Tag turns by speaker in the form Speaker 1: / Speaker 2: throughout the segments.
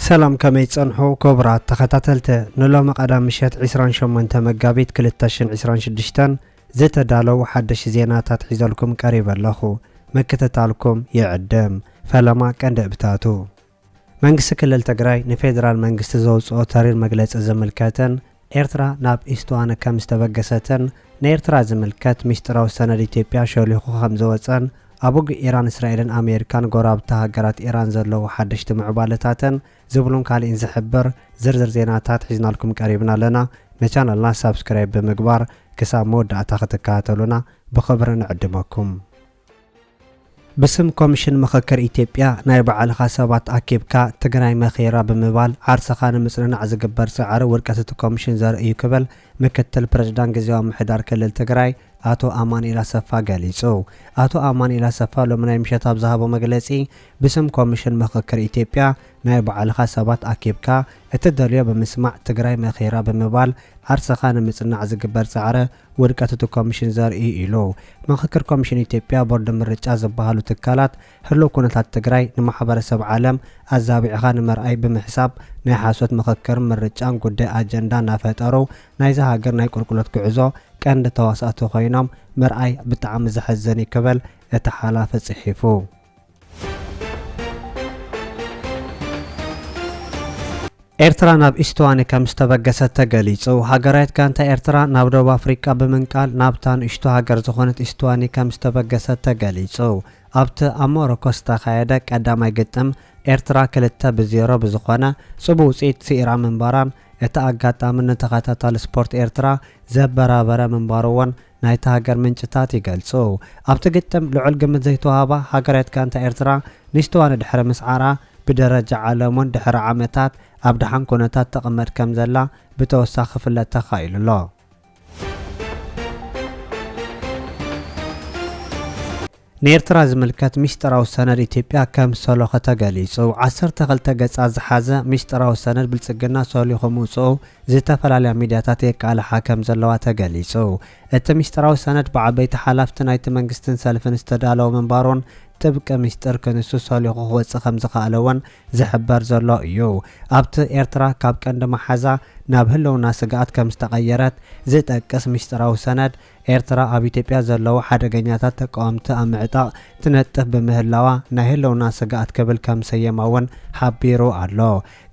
Speaker 1: سلام كما يتصنحو كبرات تختاتلته نلوم قدام مشيت 28 مقابيت 2026 زتدالو حدش زيناتات حيزالكم قريب اللخو مكتتالكم يعدم فلما كند ابتاتو منقس كلل تقراي نفيدرال منقس زوصو تارير مقلец زملكاتن ኤርትራ ናብ ኢስቶዋነ ከም ዝተበገሰተን ንኤርትራ ዝምልከት ሚስጥራዊ ሰነድ ኢትዮጵያ ሸሊኹ ከም ዘወፀን አቡግ ኢራን እስራኤልን አሜሪካን ጎራብታ ሃገራት ኢራን ዘለው ሓደሽቲ ምዕባለታትን ዝብሉን ካልእን ዝሕብር ዝርዝር ዜናታት ሒዝናልኩም ቀሪብና ኣለና ነቻናልና ሳብስክራይብ ብምግባር ክሳብ መወዳእታ ክትከታተሉና ብኽብሪ ንዕድመኩም بسم كوميشن مخكر إثيوبيا ناي بعلخا سبات أكيبكا تجراي مخيرا بمبال عرسخان مصرنا عزقبر سعر وركة كوميشن زار يكبل مكتل برجدان جزيوا محدار كلل تجراي آتو أمان إلى سفا جاليسو آتو أمان إلى سفا لمن يمشي تابزها بمجلسي بسم كوميشن مخكر إثيوبيا ناي بعلخا سبات أكيبكا التدريب بمسمع تجراي مخيرا بمبال عرسخان مصرنا عزقبر سعر وركة كوميشن زار إيلو مخكر كوميشن إثيوبيا برد مرج عزبها تكالات هلو كونت التجراي نمحبر سب عالم الزابع خان مرأي بمحساب نحاسوت مخكر مرجان قد أجندا نفترو نايزا هاجر ناي كركولات كعزو كان تواصاتو خينام مرأي بتعم زحزني كبل يتحالف صحيفو ኤርትራ ናብ ኢስቶዋነ ከም ዝተበገሰት ተገሊጹ ሃገራት ጋንታ ኤርትራ ናብ ደቡብ አፍሪካ በመንቃል ናብታን ኢስቶ ሃገር ዝኾነት ኢስቶዋነ ከም ዝተበገሰት ተገሊጹ ኣብቲ አሞሮኮ ዝተኻየደ ቀዳማይ ግጥም ኤርትራ 2-0 ብዝኾነ ጽቡቕ ውጽኢት ሲኢራ ምንባራን እቲ ኣጋጣሚ ንተኸታታሊ ስፖርት ኤርትራ ዘበራበረ ምንባሩውን ናይቲ ሃገር ምንጭታት ይገልጹ ኣብቲ ግጥም ልዑል ግምት ዘይተዋሃባ ሃገራት ጋንታ ኤርትራ ንኢስቶዋነ ድሕሪ ምስዓራ بدرجة عالمون دحر عامتات أبدحان كونتات تقمد كم زلا بتوسع خفلة تخيل الله نيرترا زملكات مشتراو سند إثيوبيا كم سلوخة تقاليسو 10 تغلتقص أزحازة مشتراو سند بالسجنا سوليخو موسو زيتا فلالي ميدياتات يكال حاكم زلوات تقاليسو ات مشتراو سند بعبيت حلافتنا يتمنقستن سالفن استدالو من بارون تبقى مستر كنسو ساليخو خوص خمزة خالوان زحبار زلو ايو ابت ايرترا كاب كندما حزا نابهلو ناسقات كم استغيرت زيت اكس مشتراو سند ኤርትራ ኣብ ኢትዮጵያ ዘለው ሓደገኛታት ተቃውምቲ ኣምዕጣቕ ትነጥፍ በምህላዋ ናይ ህልውና ስጋኣት ክብል ከም ሰየማውን ሓቢሩ ኣሎ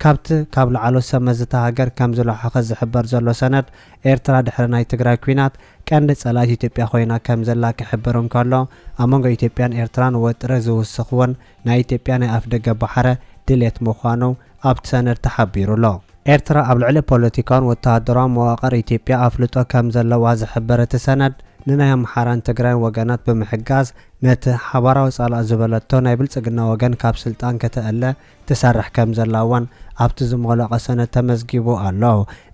Speaker 1: ካብቲ ካብ ላዕሎ ሰመዝታ ሃገር ከም ዝለሓኸ ዝሕበር ዘሎ ሰነድ ኤርትራ ድሕሪ ናይ ትግራይ ኩናት ቀንዲ ጸላኢት ኢትዮጵያ ኮይና ከም ዘላ ክሕብር እንከሎ ኣብ መንጎ ኢትዮጵያን ኤርትራን ወጥረ ዝውስኽውን ናይ ኢትዮጵያ ናይ ኣፍ ደገ ባሕረ ድሌት ምዃኑ ኣብቲ ሰነድ ተሓቢሩሎ ኤርትራ ኣብ ልዕሊ ፖለቲካውን ወተሃደራዊ መዋቕር ኢትዮጵያ ኣፍልጦ ከም ዘለዋ ዝሕብር እቲ ሰነድ ንናይ ኣምሓራን ትግራይን ወገናት ብምሕጋዝ ነቲ ሓባራዊ ጻልእ ዝበለቶ ናይ ብልጽግና ወገን ካብ ስልጣን ከተአለ ትሰርሕ ከም ዘላውን ኣብቲ ዝመለቐ ሰነድ ተመዝጊቡ ኣሎ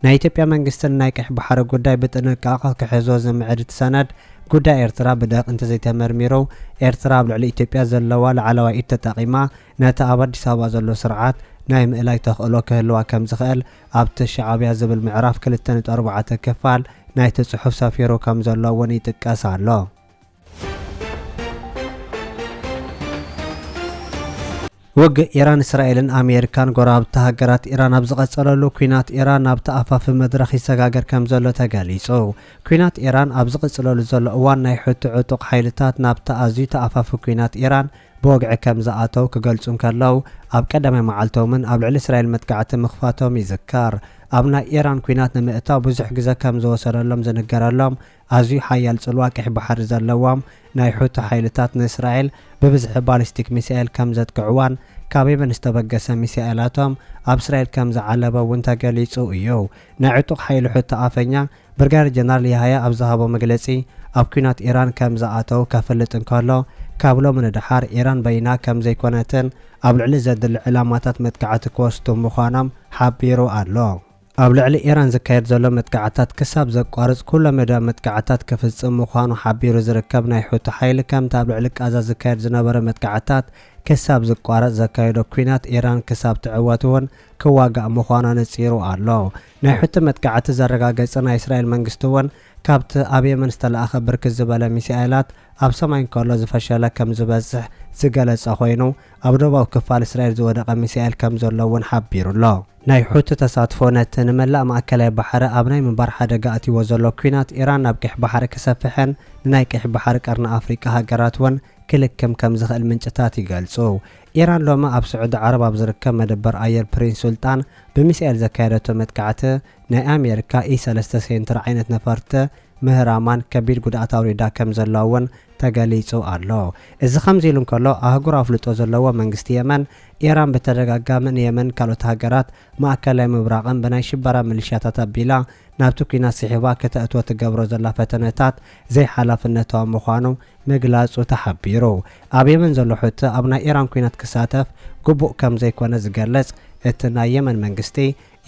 Speaker 1: ናይ ኢትዮጵያ መንግስትን ናይ ቀይሕ ባሕሪ ጉዳይ ብጥንቃቐ ክሕዞ ዝምዕድ እቲ ሰነድ ጉዳይ ኤርትራ ብደቅ እንተዘይተመርሚሩ ኤርትራ ኣብ ልዕሊ ኢትዮጵያ ዘለዋ ላዕለዋይ ኢድ ተጠቒማ ነቲ ኣብ አዲስ ኣበባ ዘሎ ስርዓት ናይ ምእላይ ተኽእሎ ክህልዋ ከም ዝኽእል ኣብቲ ሻዕብያ ዝብል ምዕራፍ 2.4 ክፋል ናይቲ ጽሑፍ ሰፊሩ ከም ዘሎ እውን ይጥቀስ ኣሎ ወግ ኢራን እስራኤልን አሜሪካን ጎራብታ ሃገራት ኢራን ኣብ ዝቐጸለሉ ኩናት ኢራን ኣብ ተኣፋፊ መድረኽ ይሰጋገር ከም ዘሎ ተገሊጹ ኩናት ኢራን ኣብ ዝቐጸለሉ ዘሎ እዋን ናይ ሕቱ ዕጡቕ ሓይልታት ናብቲ ኣዝዩ ተኣፋፊ ኩናት ኢራን بوقع كم زعاتو كقلصون كلاو اب قدمي معلتومن اب لعل اسرائيل متقعت مخفاتهم يذكر ابنا ايران كوينات نمئتا بزح غزا كم زوسرلهم زنغرالهم ازي حيال صلواقح بحر زلوام ناي حوت حيلتات اسرائيل ببزح بالستيك ميسائيل كم زت قعوان كابيبن استبقس ميسائيلاتهم اب اسرائيل كم زعلبا وانتا قليصو ايو ناعطق حيل حوت افنيا برغار جنرال يحيى اب زهابو مغلصي اب كوينات ايران كم زعاتو كفلت انكالو كابلو من الدحار إيران بينا كم زي كونتن قبل على زد العلامات متقعات كوستو مخانم حبيرو الله قبل على إيران زكاير زلو متقعات كساب زقارز كل مدى متقعات كفصم مخانو حبيرو زركبنا يحوت حيل كم تابع عليك ازا زكاير زنبر متقعات كساب زقارز زكايرو كوينات إيران كساب تعواتون كواقع مخانا نصيرو الله نحوت متقعات زرقاقصنا إسرائيل منغستون كابت أبي من استلأخ بركز زبالة ميسائلات أب سماين كارلو زفشالة كم زبازح ዝገለጸ ኮይኑ ኣብ ደቡባዊ ክፋል እስራኤል ዝወደቐ ሚሳኤል ከም ዘለውን ሓቢሩሎ ናይ ሑቲ ተሳትፎ ነቲ ንመላእ ማእከላይ ባሕሪ ኣብ ናይ ምንባር ሓደጋ ኣትይዎ ዘሎ ኩናት ኢራን ናብ ቀይሕ ባሕሪ ክሰፍሕን ንናይ ቀይሕ ባሕሪ ቀርኒ ኣፍሪቃ ሃገራት እውን ክልክም ከም ዝኽእል ምንጭታት ይገልጹ ኢራን ሎማ ኣብ ስዑድ ዓረብ ኣብ ዝርከብ መደበር ኣየር ፕሪንስ ሱልጣን ብሚሳኤል ዘካየደቶ መጥቃዕቲ ናይ ኣሜሪካ E3 ሴንተር ዓይነት ነፈርቲ ምህራማን ከቢድ ጉድኣት ኣውሪዳ ከም ዘለውን ተገሊጹ ኣሎ እዚ ከምዚ ኢሉ እንከሎ ኣህጉር ኣፍልጦ ዘለዎ መንግስቲ የመን ኢራን በተደጋጋሚ ንየመን ካልኦት ሃገራት ማእከላይ ምብራቕን ብናይ ሽበራ ሚሊሽያታት ኣቢላ ናብቲ ኩናት ስሒባ ከተእትዎ ትገብሮ ዘላ ፈተነታት ዘይሓላፍነታዊ ምዃኑ ምግላጹ ተሓቢሩ ኣብ የመን ዘሎ ሑቲ ኣብ ናይ ኢራን ኩናት ክሳተፍ ግቡእ ከም ዘይኮነ ዝገልጽ እቲ ናይ የመን መንግስቲ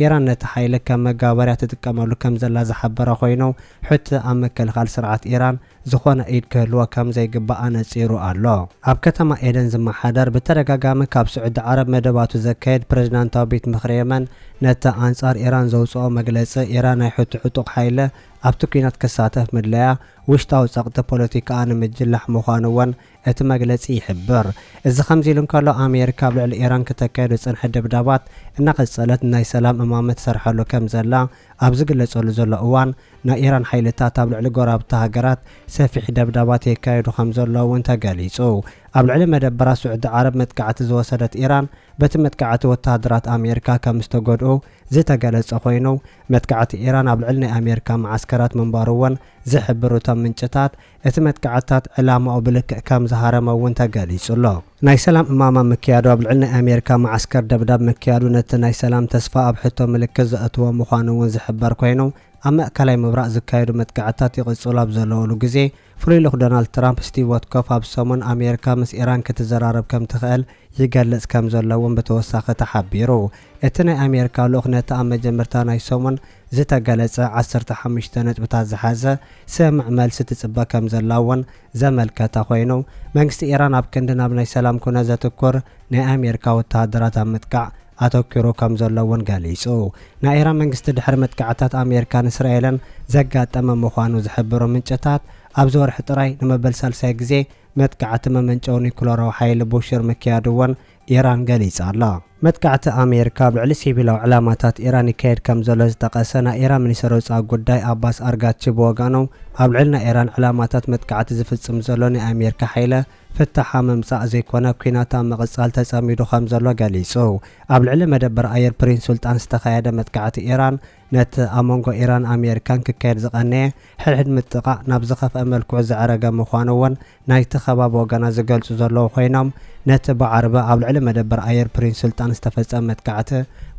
Speaker 1: ኢራን ነቲ ሓይሊ ከም መጋበርያ ትጥቀመሉ ከም ዘላ ዝሓበረ ኮይኑ ሑቲ ኣብ ምክልኻል ስርዓት ኢራን ዝኾነ ኢድ ክህልዎ ከም ዘይግባእ ነፂሩ ኣሎ ኣብ ከተማ ኤደን ዝመሓደር ብተደጋጋሚ ካብ ስዑድ ዓረብ መደባቱ ዘካየድ ፕሬዝዳንታዊ ቤት ምክሪ የመን ነቲ ኣንጻር ኢራን ዘውፅኦ መግለፂ ኢራን ናይ ሑቲ ዕጡቕ ሓይሊ ኣብቲ ኩናት ክሳተፍ ምድለያ ውሽጣዊ ጸቕጢ ፖለቲካ ንምጅላሕ ምዃኑ እውን እቲ መግለፂ ይሕብር እዚ ከምዚ ኢሉ እንከሎ ኣሜሪካ ኣብ ልዕሊ ኢራን ከተካየዱ ጽንሐ ድብዳባት እናቐጸለት ናይ ሰላም እማመት ሰርሐሉ ከም ዘላ ኣብ ዝግለጸሉ ዘሎ እዋን ናይ ኢራን ሓይልታት ኣብ ልዕሊ ጎራብቲ ሃገራት ሰፊሕ ደብዳባት የካየዱ ከም ዘለዎ እውን ተገሊጹ ኣብ ልዕሊ መደበራ ስዑድ ዓረብ መጥቃዕቲ ዝወሰደት ኢራን በቲ መጥቃዕቲ ወተሃደራት ኣሜሪካ ከም ዝተጎድኡ ዝተገለጸ ኮይኑ መጥቃዕቲ ኢራን ኣብ ልዕሊ ናይ ኣሜሪካ ማዓስከራት ምንባሩ እውን ዝሕብሩ እቶም ምንጭታት እቲ መጥቃዕትታት ዕላማኡ ብልክዕ ከም ዝሃረመ እውን ተገሊጹሎ ናይ ሰላም እማማ ምክያዱ ኣብ ልዕሊ ናይ ኣሜሪካ ማዓስከር ደብዳብ ምክያዱ ነቲ ናይ ሰላም ተስፋ ኣብ ሕቶ ምልክት ዘእትዎ ምዃኑ እውን ዝሕበር ኮይኑ ኣብ ማእከላይ ምብራቕ ዝካየዱ መጥቃዕትታት ይቕጽሉ ኣብ ዘለወሉ ግዜ ፍሉይ ልኡኽ ዶናልድ ትራምፕ ስቲቭ ዊትኮፍ ኣብ ሰሙን ኣሜሪካ ምስ ኢራን ክትዘራረብ ከም ትኽእል ይገልጽ ከም ዘለውን ብተወሳኺ ተሓቢሩ እቲ ናይ ኣሜሪካ ልኡኽ ነቲ ኣብ መጀመርታ ናይ ሰሙን ዝተገለጸ 15 ነጥብታት ዝሓዘ ስምዕ መልሲ ትጽበ ከም ዘላ እውን ዘመልከተ ኮይኑ መንግስቲ ኢራን ኣብ ክንዲ ናብ ናይ ሰላም ኩነት ዘትኩር ናይ ኣሜሪካ ወተሃደራት ኣብ ምጥቃዕ ኣተኪሩ ከም ዘለውን ገሊጹ ናይ ኢራን መንግስቲ ድሕሪ መጥቃዕትታት ኣሜሪካን እስራኤልን ዘጋጠመ ምዃኑ ዝሕብሩ ምንጭታት ኣብ ዝወርሒ ጥራይ ንመበል ሳልሳይ ግዜ መጥቃዕቲ መመንጨው ኒኩለራዊ ሓይሊ ቡሽር ምክያዱ እውን ኢራን ገሊጻ ኣላ መጥቃዕቲ ኣሜሪካ ኣብ ልዕሊ ሲቪላዊ ዕላማታት ኢራን ይካየድ ከም ዘሎ ዝጠቐሰ ናይ ኢራን ሚኒስትር ወፃኢ ጉዳይ ኣባስ ኣርጋቺ ብወገኑ ኣብ ልዕሊ ናይ ኢራን ዕላማታት መጥቃዕቲ ዝፍጽም ዘሎ ናይ ኣሜሪካ ሓይለ ፍታሓ ምምጻእ ዘይኮነ ኩናት ኣብ ምቕጻል ተጸሚዱ ከም ዘሎ ገሊጹ ኣብ ልዕሊ መደበር ኣየር ፕሪንስ ሱልጣን ዝተኻየደ መጥቃዕቲ ኢራን ነቲ ኣብ መንጎ ኢራን ኣሜሪካን ክካየድ ዝቐነየ ሕድሕድ ምጥቃዕ ናብ ዝኸፍአ መልክዑ ዝዕረገ ምዃኑ እውን ናይቲ ከባቢ ወገናት ዝገልጹ ዘለዉ ኮይኖም ነቲ ብዓርቢ ኣብ ልዕሊ መደበር ኣየር ፕሪንስ ሱልጣን ዝተፈጸመ መጥቃዕቲ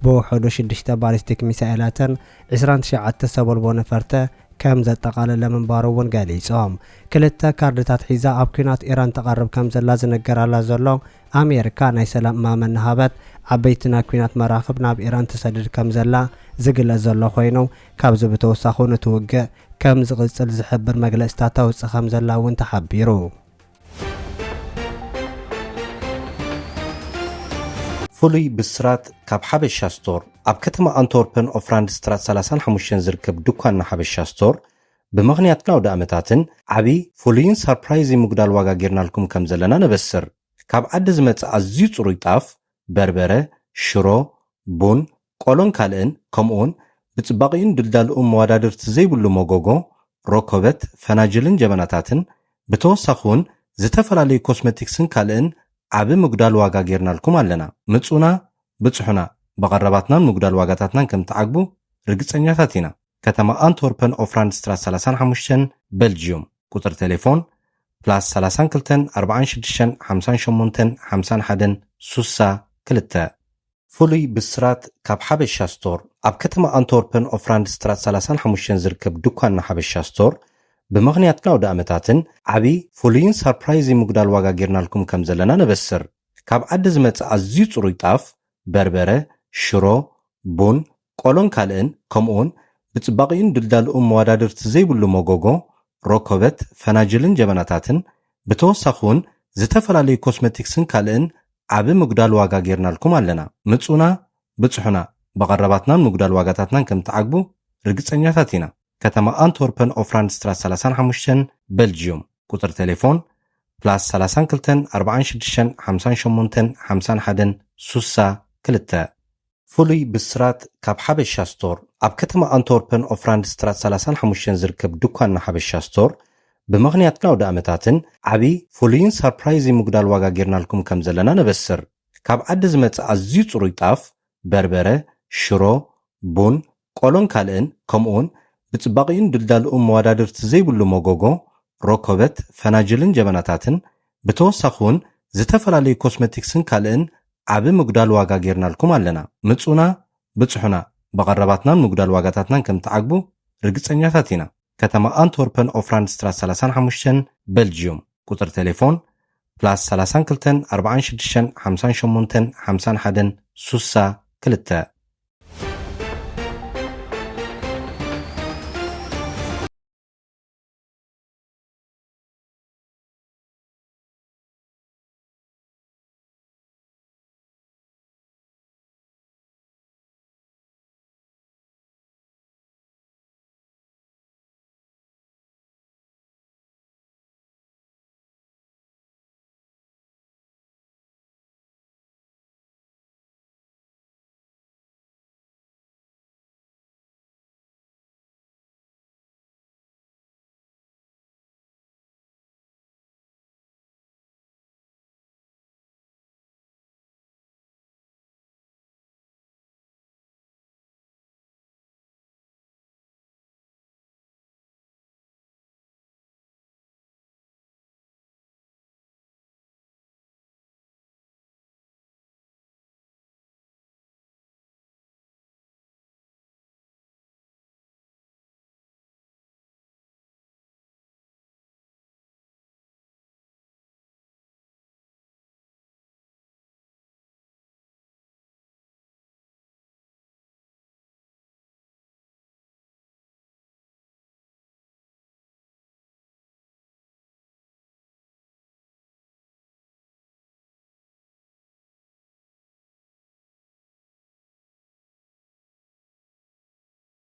Speaker 1: ብውሕዱ 6 ባሊስቲክ ሚሳኤላትን 29 ሰበልቦ ነፈርቲ ከም ዘጠቓለለ ምንባሩ እውን ገሊጾም ክልተ ካርድታት ሒዛ ኣብ ኩናት ኢራን ተቐርብ ከም ዘላ ዝነገራላ ዘሎ ኣሜሪካ ናይ ሰላም እማመን ሃበት ዓበይቲ ናይ ኩናት መራኽብ ናብ ኢራን ትሰድድ ከም ዘላ ዝግለጽ ዘሎ ኮይኑ ካብዚ ብተወሳኺ ንትውግእ ከም ዝቕጽል ዝሕብር መግለጽታት ተውፅእ ከም ዘላ እውን ተሓቢሩ
Speaker 2: ፍሉይ ብስራት ካብ ሓበሻ ስቶር ኣብ ከተማ ኣንትወርፕን ኦፍራንድ ስትራት 35 ዝርከብ ድኳንና ሓበሻ ስቶር ብምኽንያት ናውዲ ዓመታትን ዓብይ ፍሉይን ሰርፕራይዝ ምጉዳል ዋጋ ጌርናልኩም ከም ዘለና ነበስር ካብ ዓዲ ዝመጽእ ኣዝዩ ጽሩይ ጣፍ በርበረ ሽሮ ቡን ቆሎን ካልእን ከምኡውን ብጽባቕን ድልዳልኡን መዋዳድርቲ ዘይብሉ መጎጎ ሮኮበት ፈናጅልን ጀበናታትን ብተወሳኺውን ዝተፈላለዩ ኮስሜቲክስን ካልእን ዓብ ምጉዳል ዋጋ ጌርናልኩም ኣለና ምጹና ብጽሑና በቐረባትናን ምጉዳል ዋጋታትናን ከም ተዓግቡ ርግጸኛታት ኢና ከተማ ኣንትወርፕን ኦፍራንድ ስትራት 35 ቤልጅዮም ቁጥር ቴሌፎን +32 46 58 51 62 ፍሉይ ብስራት ካብ ሓበሻ ስቶር ኣብ ከተማ ኣንትወርፕን ኦፍራንድ ስትራት 35 ዝርከብ ድኳንና ሓበሻ ስቶር ብምኽንያት ናውዲ ዓመታትን ዓብይ ፍሉይን ሰርፕራይዝ ምጉዳል ዋጋ ጌርናልኩም ከም ዘለና ነበስር ካብ ዓዲ ዝመጽእ ኣዝዩ ጽሩይ ጣፍ በርበረ ሽሮ ቡን ቆሎን ካልእን ከምኡውን ብጽባቕን ድልዳልኡን መዋዳድርቲ ዘይብሉ መጎጎ ሮኮበት ፈናጅልን ጀበናታትን ብተወሳኺውን ዝተፈላለዩ ኮስሜቲክስን ካልእን ዓብ ምጉዳል ዋጋ ጌርናልኩም ኣለና ምጹና ብጽሑና በቐረባትናን ምጉዳል ዋጋታትናን ከም ተዓግቡ ርግጸኛታት ኢና ከተማ ኣንትወርፕን ኦፍራንድ ስትራት 35 ቤልጅዮም ቁጥር ቴሌፎን ፕላስ 32 46 58 51 62 ፍሉይ ብስራት ካብ ሓበሻ ስቶር ኣብ ከተማ አንትወርፕን ኦፍራንድ ስትራት 35 ዝርከብ ድኳንና ሓበሻ ስቶር ብምኽንያት ናውዲ ዓመታትን ዓቢ ፍሉይን ሰርፕራይዝ ምጉዳል ዋጋ ጌርናልኩም ከም ዘለና ነበስር ካብ ዓዲ ዝመጽእ ኣዝዩ ጽሩይ ጣፍ በርበረ ሽሮ ቡን ቆሎን ካልእን ከምኡውን ብጽባቕን ድልዳልኡን መዋዳድርቲ ዘይብሉ መጎጎ ሮኮበት ፈናጅልን ጀበናታትን ብተወሳኺ እውን ዝተፈላለዩ ኮስሜቲክስን ካልእን ዓቢ ምጉዳል ዋጋ ጌርናልኩም ኣለና ምጹና ብጽሑና በቐረባትናን ምጉዳል ዋጋታትናን ከም ተዓግቡ ርግጸኛታት ኢና ከተማ አንትወርፕን ኦፍራንድ ስትራት 35 ቤልጅየም ቁጥር ቴሌፎን ፕላስ 32 46 58 51 62